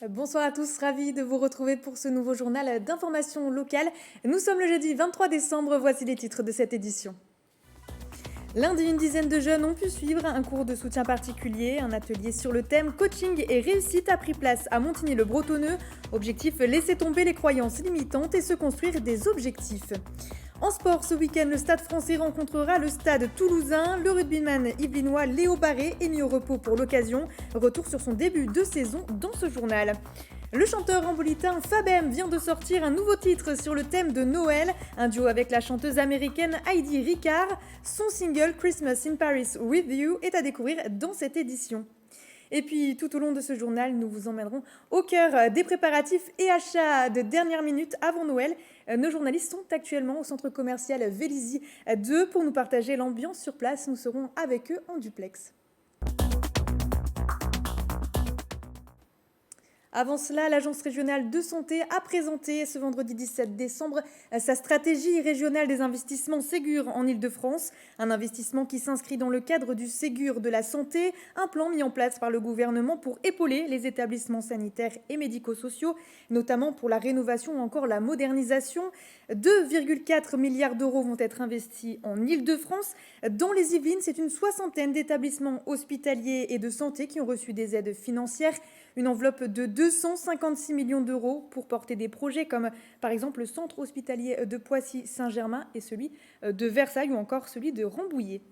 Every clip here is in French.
Bonsoir à tous, ravi de vous retrouver pour ce nouveau journal d'information locale. Nous sommes le jeudi 23 décembre, voici les titres de cette édition. Lundi, une dizaine de jeunes ont pu suivre un cours de soutien particulier. Un atelier sur le thème coaching et réussite a pris place à Montigny-le-Bretonneux. Objectif, laisser tomber les croyances limitantes et se construire des objectifs. En sport, ce week-end, le Stade français rencontrera le Stade toulousain. Le rugbyman yvelinois Léo Barré est mis au repos pour l'occasion. Retour sur son début de saison dans ce journal. Le chanteur ambolitain Fabem vient de sortir un nouveau titre sur le thème de Noël, un duo avec la chanteuse américaine Heidi Ricard. Son single Christmas in Paris with You est à découvrir dans cette édition. Et puis, tout au long de ce journal, nous vous emmènerons au cœur des préparatifs et achats de dernière minute avant Noël. Nos journalistes sont actuellement au centre commercial Vélizy 2 pour nous partager l'ambiance sur place. Nous serons avec eux en duplex. Avant cela, l'Agence régionale de santé a présenté ce vendredi 17 décembre sa stratégie régionale des investissements Ségur en Île-de-France. Un investissement qui s'inscrit dans le cadre du Ségur de la santé, un plan mis en place par le gouvernement pour épauler les établissements sanitaires et médico-sociaux, notamment pour la rénovation ou encore la modernisation. 2,4 milliards d'euros vont être investis en Île-de-France. Dans les Yvelines, c'est une soixantaine d'établissements hospitaliers et de santé qui ont reçu des aides financières. Une enveloppe de 256 millions d'euros pour porter des projets comme par exemple le centre hospitalier de Poissy-Saint-Germain et celui de Versailles ou encore celui de Rambouillet.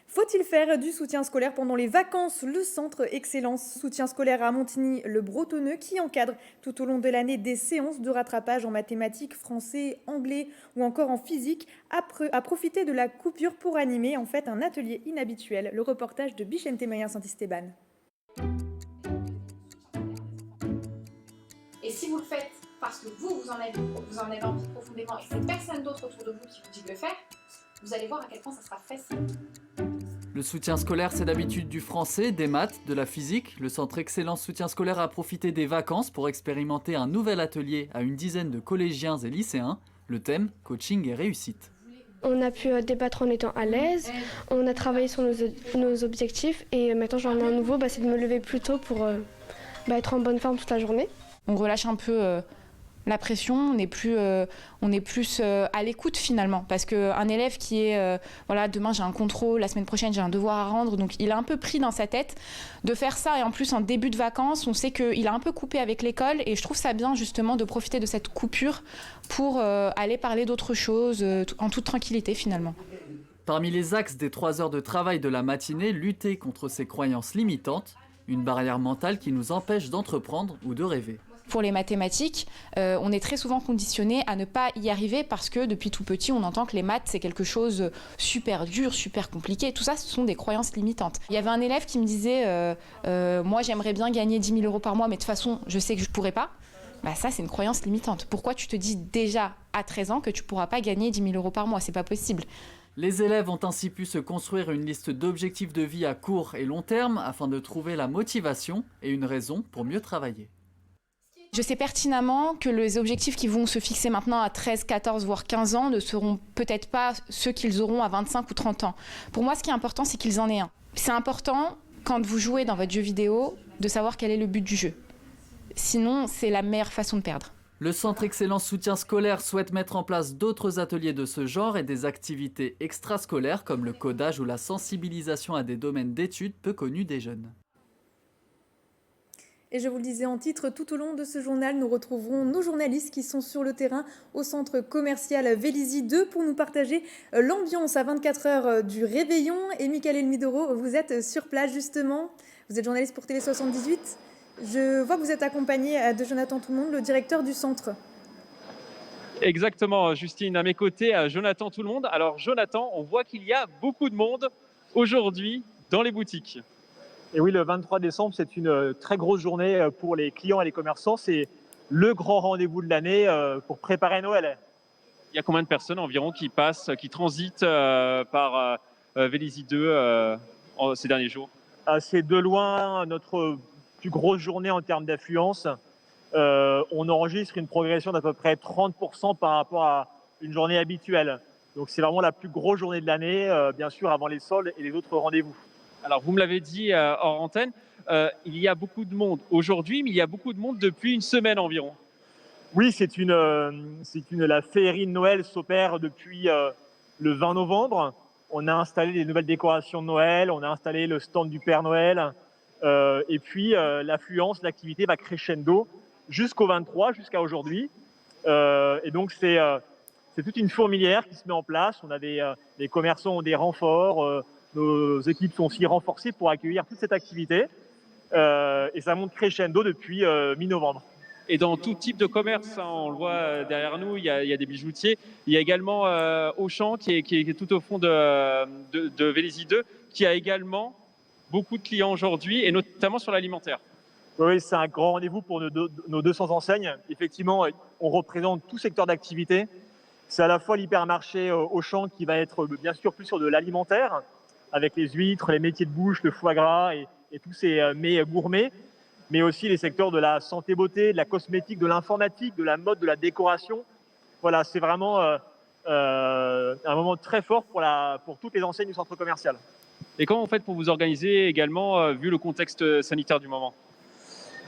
Faut-il faire du soutien scolaire pendant les vacances? Le centre Excellence Soutien scolaire à Montigny-le-Bretonneux qui encadre tout au long de l'année des séances de rattrapage en mathématiques, français, anglais ou encore en physique a profité de la coupure pour animer en fait un atelier inhabituel. Le reportage de Bichente Mayen Saint-Esteban. Et si vous le faites parce que vous en avez envie profondément et que c'est personne d'autre autour de vous qui vous dit de le faire, vous allez voir à quel point ça sera facile. Le soutien scolaire, c'est d'habitude du français, des maths, de la physique. Le Centre Excellence Soutien scolaire a profité des vacances pour expérimenter un nouvel atelier à une dizaine de collégiens et lycéens. Le thème, coaching et réussite. On a pu débattre en étant à l'aise, on a travaillé sur nos objectifs et maintenant j'en ai un nouveau, c'est de me lever plus tôt pour être en bonne forme toute la journée. On relâche un peu la pression, on est plus à l'écoute finalement. Parce qu'un élève qui est, demain j'ai un contrôle, la semaine prochaine j'ai un devoir à rendre, donc il a un peu pris dans sa tête de faire ça. Et en plus en début de vacances, on sait qu'il a un peu coupé avec l'école et je trouve ça bien justement de profiter de cette coupure pour aller parler d'autres choses en toute tranquillité finalement. Parmi les axes des 3 heures de travail de la matinée, lutter contre ces croyances limitantes, une barrière mentale qui nous empêche d'entreprendre ou de rêver. Pour les mathématiques, on est très souvent conditionné à ne pas y arriver parce que depuis tout petit, on entend que les maths, c'est quelque chose super dur, super compliqué. Tout ça, ce sont des croyances limitantes. Il y avait un élève qui me disait moi, j'aimerais bien gagner 10 000 euros par mois, mais de toute façon, je sais que je ne pourrai pas. Ça, c'est une croyance limitante. Pourquoi tu te dis déjà à 13 ans que tu ne pourras pas gagner 10 000 euros par mois? C'est pas possible. Les élèves ont ainsi pu se construire une liste d'objectifs de vie à court et long terme afin de trouver la motivation et une raison pour mieux travailler. Je sais pertinemment que les objectifs qui vont se fixer maintenant à 13, 14, voire 15 ans ne seront peut-être pas ceux qu'ils auront à 25 ou 30 ans. Pour moi, ce qui est important, c'est qu'ils en aient un. C'est important, quand vous jouez dans votre jeu vidéo, de savoir quel est le but du jeu. Sinon, c'est la meilleure façon de perdre. Le Centre Excellence Soutien scolaire souhaite mettre en place d'autres ateliers de ce genre et des activités extrascolaires comme le codage ou la sensibilisation à des domaines d'études peu connus des jeunes. Et je vous le disais en titre, tout au long de ce journal, nous retrouverons nos journalistes qui sont sur le terrain au centre commercial Vélizy 2 pour nous partager l'ambiance à 24 heures du réveillon. Et Michael Elmidoro, vous êtes sur place justement. Vous êtes journaliste pour Télé 78. Je vois que vous êtes accompagné de Jonathan Tout-le-Monde, le directeur du centre. Exactement, Justine. À mes côtés, Jonathan Tout-le-Monde. Alors Jonathan, on voit qu'il y a beaucoup de monde aujourd'hui dans les boutiques. Et oui, le 23 décembre, c'est une très grosse journée pour les clients et les commerçants. C'est le grand rendez-vous de l'année pour préparer Noël. Il y a combien de personnes environ qui transitent par Vélizy 2 ces derniers jours? C'est de loin notre plus grosse journée en termes d'affluence. On enregistre une progression d'à peu près 30% par rapport à une journée habituelle. Donc c'est vraiment la plus grosse journée de l'année, bien sûr avant les soldes et les autres rendez-vous. Alors vous me l'avez dit hors antenne, il y a beaucoup de monde aujourd'hui, mais il y a beaucoup de monde depuis une semaine environ. Oui, la féerie de Noël s'opère depuis le 20 novembre. On a installé des nouvelles décorations de Noël, on a installé le stand du Père Noël. Et puis l'affluence, l'activité va crescendo jusqu'au 23, jusqu'à aujourd'hui. Et donc c'est toute une fourmilière qui se met en place. On a les commerçants ont des renforts, nos équipes sont aussi renforcées pour accueillir toute cette activité. Et ça monte crescendo depuis mi-novembre. Et dans tout type de commerce, hein, on le voit derrière nous, il y a des bijoutiers. Il y a également Auchan qui est tout au fond de Vélizy 2, qui a également beaucoup de clients aujourd'hui, et notamment sur l'alimentaire. Oui, c'est un grand rendez-vous pour nos 200 enseignes. Effectivement, on représente tout secteur d'activité. C'est à la fois l'hypermarché Auchan qui va être bien sûr plus sur de l'alimentaire, avec les huîtres, les métiers de bouche, le foie gras et tous ces mets gourmets, mais aussi les secteurs de la santé-beauté, de la cosmétique, de l'informatique, de la mode, de la décoration. Voilà, c'est vraiment un moment très fort pour toutes les enseignes du centre commercial. Et comment vous faites pour vous organiser également, vu le contexte sanitaire du moment?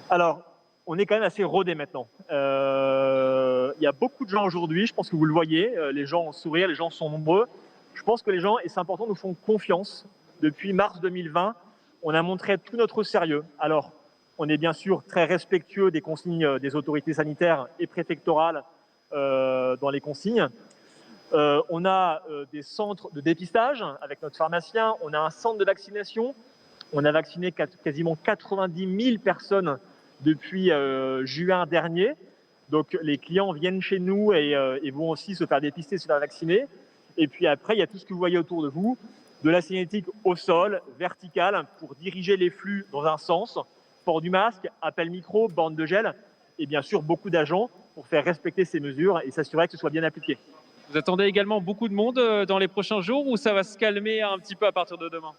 Alors, on est quand même assez rodé maintenant. Il y a beaucoup de gens aujourd'hui, je pense que vous le voyez, les gens ont sourire, les gens sont nombreux. Je pense que les gens, et c'est important, nous font confiance. Depuis mars 2020, on a montré tout notre sérieux. Alors, on est bien sûr très respectueux des consignes des autorités sanitaires et préfectorales dans les consignes. On a des centres de dépistage avec notre pharmacien, on a un centre de vaccination. On a vacciné quasiment 90 000 personnes depuis juin dernier. Donc les clients viennent chez nous et vont aussi se faire dépister, se faire vacciner. Et puis après, il y a tout ce que vous voyez autour de vous, de la signalétique au sol, verticale, pour diriger les flux dans un sens, port du masque, appel micro, bande de gel, et bien sûr beaucoup d'agents pour faire respecter ces mesures et s'assurer que ce soit bien appliqué. Vous attendez également beaucoup de monde dans les prochains jours, ou ça va se calmer un petit peu à partir de demain?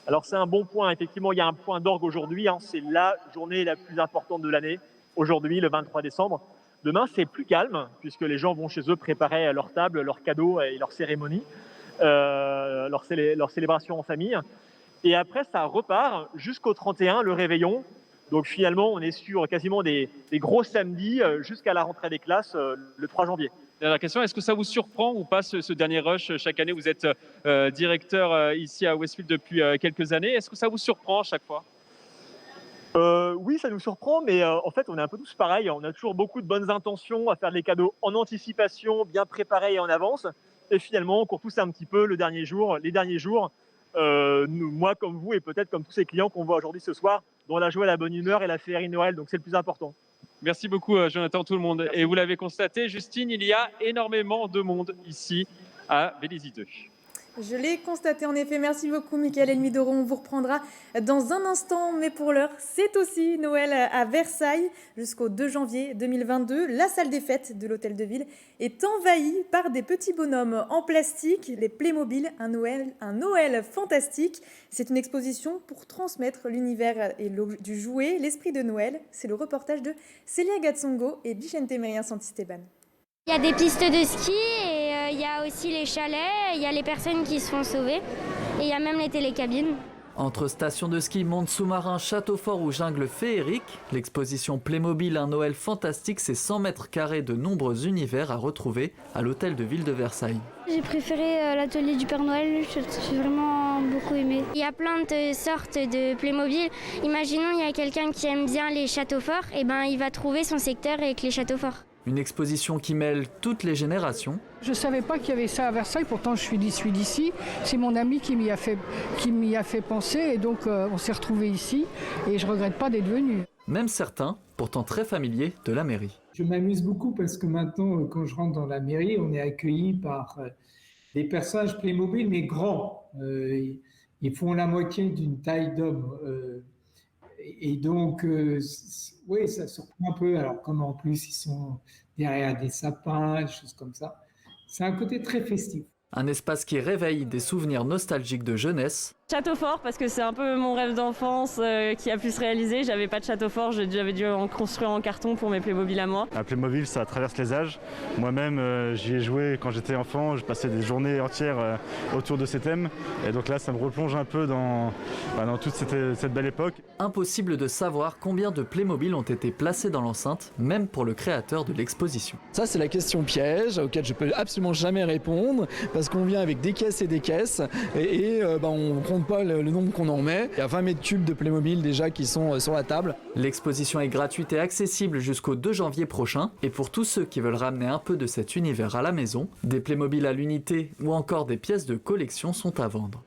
Alors c'est un bon point, effectivement il y a un point d'orgue aujourd'hui, c'est la journée la plus importante de l'année, aujourd'hui le 23 décembre. Demain c'est plus calme, puisque les gens vont chez eux préparer leur table, leurs cadeaux et leurs cérémonies, leur célébration en famille. Et après ça repart jusqu'au 31, le réveillon. Donc finalement on est sur quasiment des gros samedis jusqu'à la rentrée des classes le 3 janvier. Dernière question, est-ce que ça vous surprend ou pas ce dernier rush chaque année? Vous êtes directeur ici à Westfield depuis quelques années. Est-ce que ça vous surprend chaque fois? Oui, ça nous surprend, mais en fait, on est un peu tous pareils. On a toujours beaucoup de bonnes intentions à faire des cadeaux en anticipation, bien préparés et en avance. Et finalement, on court tous un petit peu les derniers jours. Moi, comme vous, et peut-être comme tous ces clients qu'on voit aujourd'hui ce soir, dans la joie, la bonne humeur et la féerie de Noël. Donc, c'est le plus important. Merci beaucoup, Jonathan, tout le monde. Merci. Et vous l'avez constaté, Justine, il y a énormément de monde ici à Vélizy 2. Je l'ai constaté en effet. Merci beaucoup, Mickaël Elmidoron. On vous reprendra dans un instant. Mais pour l'heure, c'est aussi Noël à Versailles jusqu'au 2 janvier 2022. La salle des fêtes de l'Hôtel de Ville est envahie par des petits bonhommes en plastique, les Playmobil, un Noël fantastique. C'est une exposition pour transmettre l'univers du jouet, l'esprit de Noël. C'est le reportage de Célia Gatsongo et Vicente Maria Santisteban. Il y a des pistes de ski et il y a aussi les chalets, il y a les personnes qui se font sauver et il y a même les télécabines. Entre stations de ski, monde sous-marin, château fort ou jungle féerique, l'exposition Playmobil Un Noël fantastique, c'est 100 mètres carrés de nombreux univers à retrouver à l'hôtel de ville de Versailles. J'ai préféré l'atelier du Père Noël, j'ai vraiment beaucoup aimé. Il y a plein de sortes de Playmobil. Imaginons il y a quelqu'un qui aime bien les châteaux forts, et il va trouver son secteur avec les châteaux forts. Une exposition qui mêle toutes les générations. Je ne savais pas qu'il y avait ça à Versailles, pourtant je suis d'ici. C'est mon ami qui m'y a fait penser et donc on s'est retrouvés ici et je ne regrette pas d'être venu. Même certains, pourtant très familiers de la mairie. Je m'amuse beaucoup parce que maintenant, quand je rentre dans la mairie, on est accueilli par des personnages Playmobil, mais grands. Ils font la moitié d'une taille d'homme. Et donc, oui, ça surprend un peu. Alors, comme en plus, ils sont derrière des sapins, des choses comme ça. C'est un côté très festif. Un espace qui réveille des souvenirs nostalgiques de jeunesse. Château fort parce que c'est un peu mon rêve d'enfance qui a pu se réaliser. J'avais pas de château fort, j'avais dû en construire en carton pour mes Playmobil à moi. À Playmobil, ça traverse les âges. Moi-même, j'y ai joué quand j'étais enfant. Je passais des journées entières autour de ces thèmes. Et donc là, ça me replonge un peu dans toute cette belle époque. Impossible de savoir combien de Playmobil ont été placés dans l'enceinte, même pour le créateur de l'exposition. Ça, c'est la question piège auquel je peux absolument jamais répondre parce qu'on vient avec des caisses et des caisses et on compte pas le nombre qu'on en met. Il y a 20 mètres cubes de Playmobil déjà qui sont sur la table. L'exposition est gratuite et accessible jusqu'au 2 janvier prochain. Et pour tous ceux qui veulent ramener un peu de cet univers à la maison, des Playmobil à l'unité ou encore des pièces de collection sont à vendre.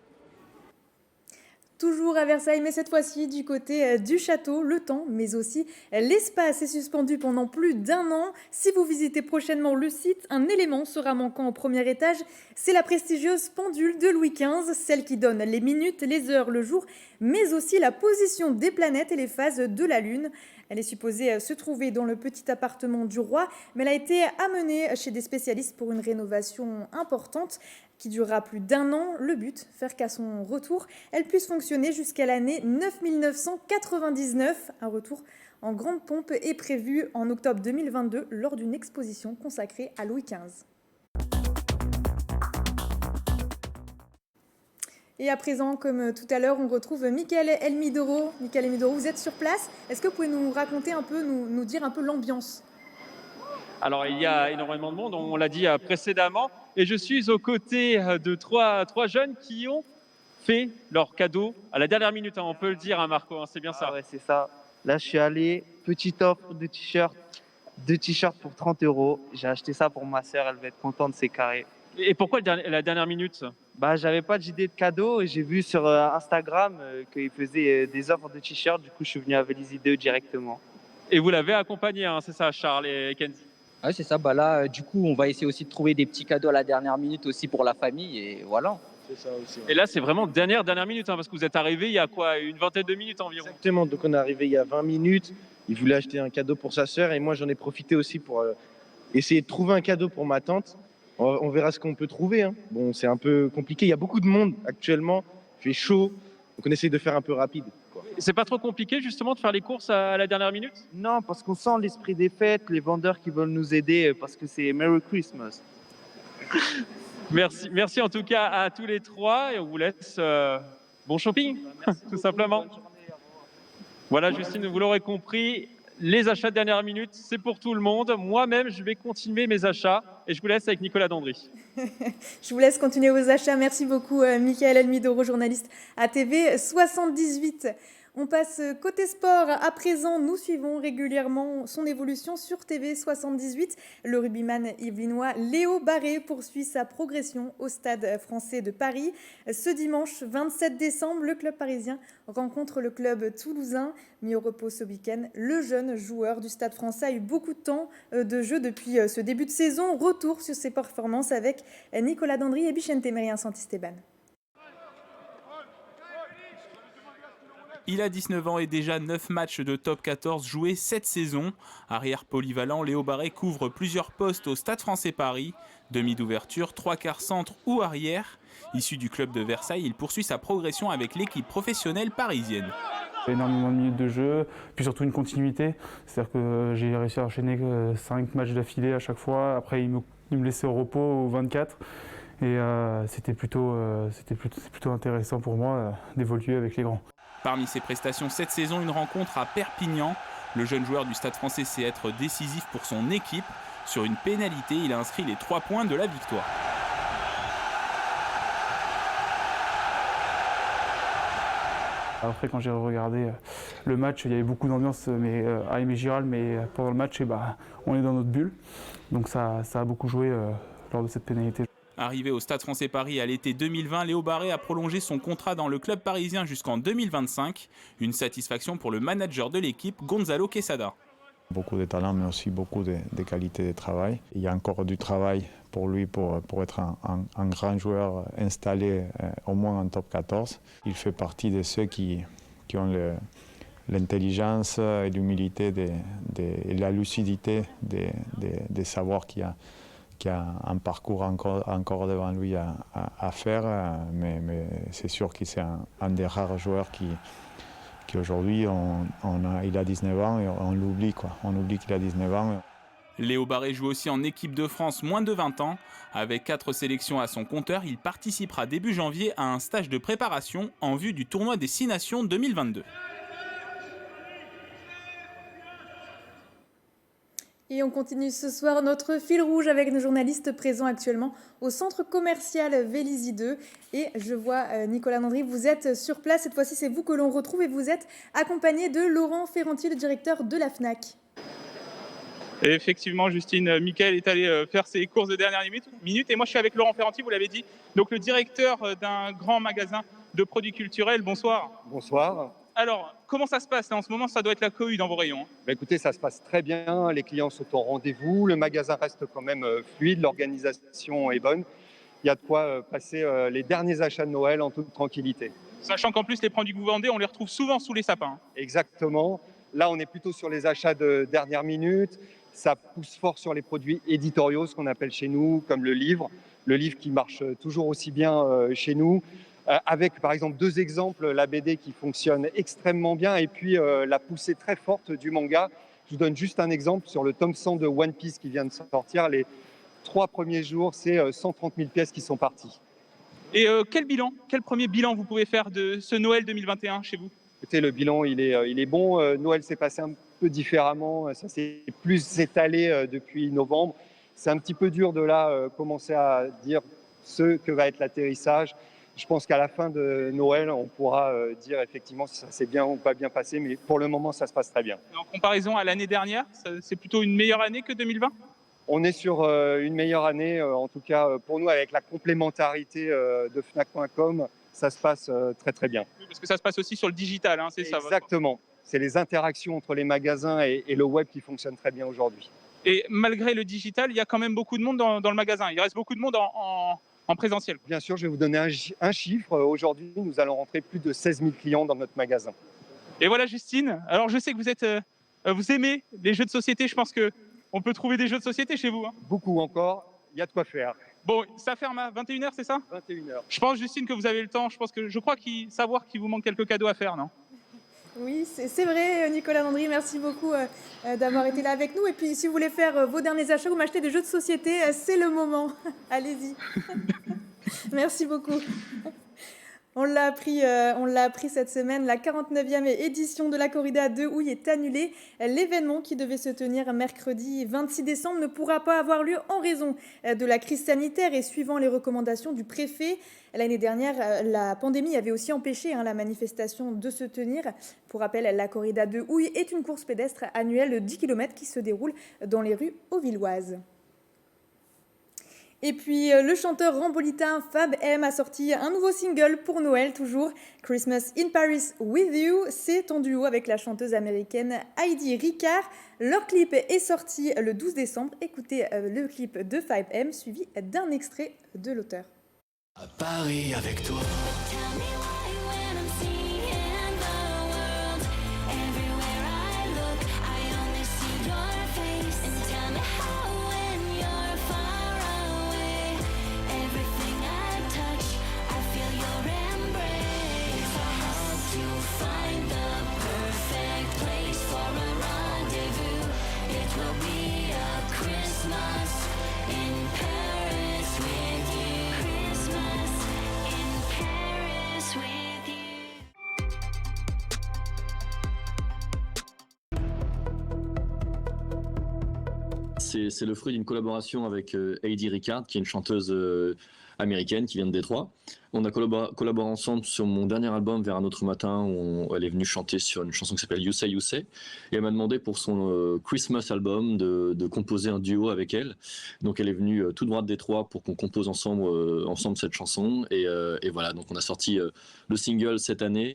Toujours à Versailles, mais cette fois-ci du côté du château, le temps, mais aussi l'espace est suspendu pendant plus d'1 an. Si vous visitez prochainement le site, un élément sera manquant au premier étage. C'est la prestigieuse pendule de Louis XV, celle qui donne les minutes, les heures, le jour, mais aussi la position des planètes et les phases de la Lune. Elle est supposée se trouver dans le petit appartement du roi, mais elle a été amenée chez des spécialistes pour une rénovation importante qui durera plus d'1 an. Le but, faire qu'à son retour, elle puisse fonctionner jusqu'à l'année 1999. Un retour en grande pompe est prévu en octobre 2022 lors d'une exposition consacrée à Louis XV. Et à présent, comme tout à l'heure, on retrouve Michael Elmidoro. Michael Elmidoro, vous êtes sur place. Est-ce que vous pouvez nous raconter un peu, nous dire un peu l'ambiance ? Alors, il y a énormément de monde, on l'a dit précédemment, et je suis aux côtés de trois jeunes qui ont fait leur cadeau à la dernière minute, on peut le dire, Marco, c'est bien ça. Ouais, c'est ça. Là, je suis allé, petite offre de t-shirts, 2 t-shirts pour 30 €. J'ai acheté ça pour ma sœur, elle va être contente, c'est carré. Et pourquoi la dernière minute ? J'avais pas d'idée de cadeau et j'ai vu sur Instagram qu'ils faisaient des offres de t-shirts, du coup, je suis venu à Vélizy 2 directement. Et vous l'avez accompagné, c'est ça, Charles et Kenzie ? Ouais, c'est ça. Là, du coup, on va essayer aussi de trouver des petits cadeaux à la dernière minute aussi pour la famille et voilà. C'est ça aussi. Et là, c'est vraiment dernière minute, parce que vous êtes arrivé il y a quoi, une vingtaine de minutes environ. Exactement. Donc, on est arrivé il y a 20 minutes. Il voulait acheter un cadeau pour sa sœur et moi, j'en ai profité aussi pour essayer de trouver un cadeau pour ma tante. On verra ce qu'on peut trouver. Bon, c'est un peu compliqué. Il y a beaucoup de monde actuellement. Il fait chaud. Donc, on essaye de faire un peu rapide. C'est pas trop compliqué justement de faire les courses à la dernière minute ? Non, parce qu'on sent l'esprit des fêtes, les vendeurs qui veulent nous aider parce que c'est Merry Christmas. Merci en tout cas à tous les trois et on vous laisse bon shopping, tout simplement. Voilà Justine, vous l'aurez compris, les achats de dernière minute, c'est pour tout le monde. Moi-même, je vais continuer mes achats et je vous laisse avec Nicolas Dandry. Je vous laisse continuer vos achats. Merci beaucoup, Michael Elmidoro, journaliste à TV78. On passe côté sport. À présent, nous suivons régulièrement son évolution sur TV78. Le rugbyman yvelinois Léo Barré poursuit sa progression au Stade français de Paris. Ce dimanche 27 décembre, le club parisien rencontre le club toulousain. Mis au repos ce week-end, le jeune joueur du Stade français a eu beaucoup de temps de jeu depuis ce début de saison. Retour sur ses performances avec Nicolas Dandry et Bichente Mérien Santisteban. Il a 19 ans et déjà 9 matchs de top 14 joués cette saison. Arrière polyvalent, Léo Barré couvre plusieurs postes au Stade français Paris. Demi d'ouverture, 3/4 centre ou arrière. Issu du club de Versailles, il poursuit sa progression avec l'équipe professionnelle parisienne. Énormément de minutes de jeu, puis surtout une continuité. C'est-à-dire que j'ai réussi à enchaîner 5 matchs d'affilée à chaque fois. Après, il me laissait au repos au 24. Et c'était plutôt intéressant pour moi d'évoluer avec les grands. Parmi ses prestations cette saison, une rencontre à Perpignan. Le jeune joueur du Stade français sait être décisif pour son équipe. Sur une pénalité, il a inscrit les 3 points de la victoire. Après, quand j'ai regardé le match, il y avait beaucoup d'ambiance à Aimé Giral, mais pendant le match, on est dans notre bulle. Donc ça a beaucoup joué lors de cette pénalité. Arrivé au Stade français Paris à l'été 2020, Léo Barré a prolongé son contrat dans le club parisien jusqu'en 2025. Une satisfaction pour le manager de l'équipe, Gonzalo Quesada. Beaucoup de talent, mais aussi beaucoup de qualité de travail. Il y a encore du travail pour lui pour être un grand joueur installé au moins en top 14. Il fait partie de ceux qui ont l'intelligence et l'humilité et la lucidité de savoir qu'il a un parcours encore devant lui à faire, mais c'est sûr qu'il c'est un des rares joueurs qui aujourd'hui, il a 19 ans et on l'oublie, quoi. On oublie qu'il a 19 ans. Léo Barré joue aussi en équipe de France moins de 20 ans. Avec 4 sélections à son compteur, il participera début janvier à un stage de préparation en vue du tournoi des 6 Nations 2022. Et on continue ce soir notre fil rouge avec nos journalistes présents actuellement au centre commercial Vélizy 2. Et je vois Nicolas Landry, vous êtes sur place. Cette fois-ci, c'est vous que l'on retrouve et vous êtes accompagné de Laurent Ferranti, le directeur de la FNAC. Et effectivement, Justine, Mickaël est allé faire ses courses de dernière minute. Et moi, je suis avec Laurent Ferranti, vous l'avez dit, donc le directeur d'un grand magasin de produits culturels. Bonsoir. Bonsoir. Alors, comment ça se passe là, en ce moment? Ça doit être la cohue dans vos rayons. Écoutez, ça se passe très bien. Les clients sont au rendez-vous. Le magasin reste quand même fluide. L'organisation est bonne. Il y a de quoi passer les derniers achats de Noël en toute tranquillité. Sachant qu'en plus, les produits que vous vendez, on les retrouve souvent sous les sapins. Exactement. Là, on est plutôt sur les achats de dernière minute. Ça pousse fort sur les produits éditoriaux, ce qu'on appelle chez nous, comme le livre qui marche toujours aussi bien chez nous, avec par exemple 2 exemples, la BD qui fonctionne extrêmement bien et puis la poussée très forte du manga. Je vous donne juste un exemple sur le tome 100 de One Piece qui vient de sortir. Les 3 premiers jours, c'est 130 000 pièces qui sont parties. Et quel premier bilan vous pouvez faire de ce Noël 2021 chez vous? Écoutez, le bilan, il est bon. Noël s'est passé un peu différemment. Ça s'est plus étalé depuis novembre. C'est un petit peu dur de là commencer à dire ce que va être l'atterrissage. Je pense qu'à la fin de Noël, on pourra dire effectivement si ça s'est bien ou pas bien passé. Mais pour le moment, ça se passe très bien. En comparaison à l'année dernière, c'est plutôt une meilleure année que 2020? On est sur une meilleure année, en tout cas pour nous, avec la complémentarité de Fnac.com. Ça se passe très très bien. Oui, parce que ça se passe aussi sur le digital, hein, c'est ça? Exactement. C'est les interactions entre les magasins et le web qui fonctionnent très bien aujourd'hui. Et malgré le digital, il y a quand même beaucoup de monde dans le magasin. Il reste beaucoup de monde en présentiel. Bien sûr, je vais vous donner un chiffre. Aujourd'hui, nous allons rentrer plus de 16 000 clients dans notre magasin. Et voilà, Justine. Alors, je sais que vous aimez les jeux de société. Je pense qu'on peut trouver des jeux de société chez vous. Hein. Beaucoup encore. Il y a de quoi faire. Bon, ça ferme à 21h, c'est ça? 21h. Je pense, Justine, que vous avez le temps. Je crois savoir qu'il vous manque quelques cadeaux à faire, non? Oui, c'est vrai, Nicolas Landry. Merci beaucoup d'avoir été là avec nous. Et puis, si vous voulez faire vos derniers achats ou m'acheter des jeux de société, c'est le moment. Allez-y. Merci beaucoup. On l'a appris cette semaine, la 49e édition de la corrida de Houille est annulée. L'événement qui devait se tenir mercredi 26 décembre ne pourra pas avoir lieu en raison de la crise sanitaire et suivant les recommandations du préfet. L'année dernière, la pandémie avait aussi empêché la manifestation de se tenir. Pour rappel, la corrida de Houille est une course pédestre annuelle de 10 km qui se déroule dans les rues auvilloises. Et puis, le chanteur rambollitain Fab M a sorti un nouveau single pour Noël, toujours. Christmas in Paris with You, c'est en duo avec la chanteuse américaine Heidi Ricard. Leur clip est sorti le 12 décembre. Écoutez le clip de Fab M, suivi d'un extrait de l'auteur. À Paris avec toi. C'est le fruit d'une collaboration avec Heidi Ricard, qui est une chanteuse américaine qui vient de Détroit. On a collaboré ensemble sur mon dernier album, Vers un autre matin, où elle est venue chanter sur une chanson qui s'appelle You Say You Say. Et elle m'a demandé pour son Christmas album de composer un duo avec elle. Donc elle est venue tout droit de Détroit pour qu'on compose ensemble cette chanson. Et voilà, donc on a sorti le single cette année.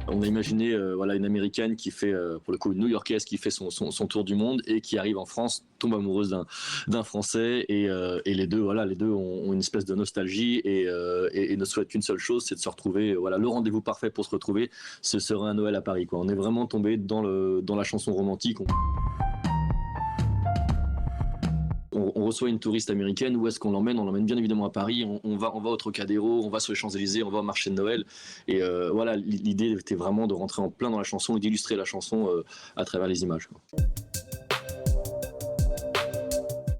On a imaginé une américaine qui fait, pour le coup une new-yorkaise qui fait son tour du monde et qui arrive en France, tombe amoureuse d'un Français et les deux ont une espèce de nostalgie et ne souhaitent qu'une seule chose, c'est de se retrouver. Le rendez-vous parfait pour se retrouver, ce serait un Noël à Paris, quoi. On est vraiment tombé dans la chanson romantique. on reçoit une touriste américaine, où est-ce qu'on l'emmène? On l'emmène bien évidemment à Paris, on va au Trocadéro, on va sur les Champs-Élysées, on va au marché de Noël. Et voilà, l'idée était vraiment de rentrer en plein dans la chanson et d'illustrer la chanson à travers les images, quoi.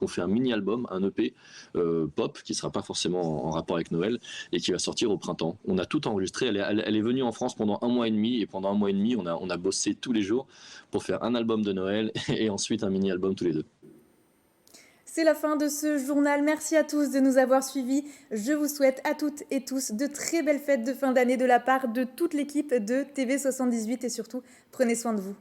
On fait un mini-album, un EP pop qui ne sera pas forcément en rapport avec Noël et qui va sortir au printemps. On a tout enregistré, elle est venue en France pendant 1 mois et demi et pendant 1 mois et demi on a bossé tous les jours pour faire un album de Noël et ensuite un mini-album tous les deux. C'est la fin de ce journal. Merci à tous de nous avoir suivis. Je vous souhaite à toutes et tous de très belles fêtes de fin d'année de la part de toute l'équipe de TV78 et surtout, prenez soin de vous.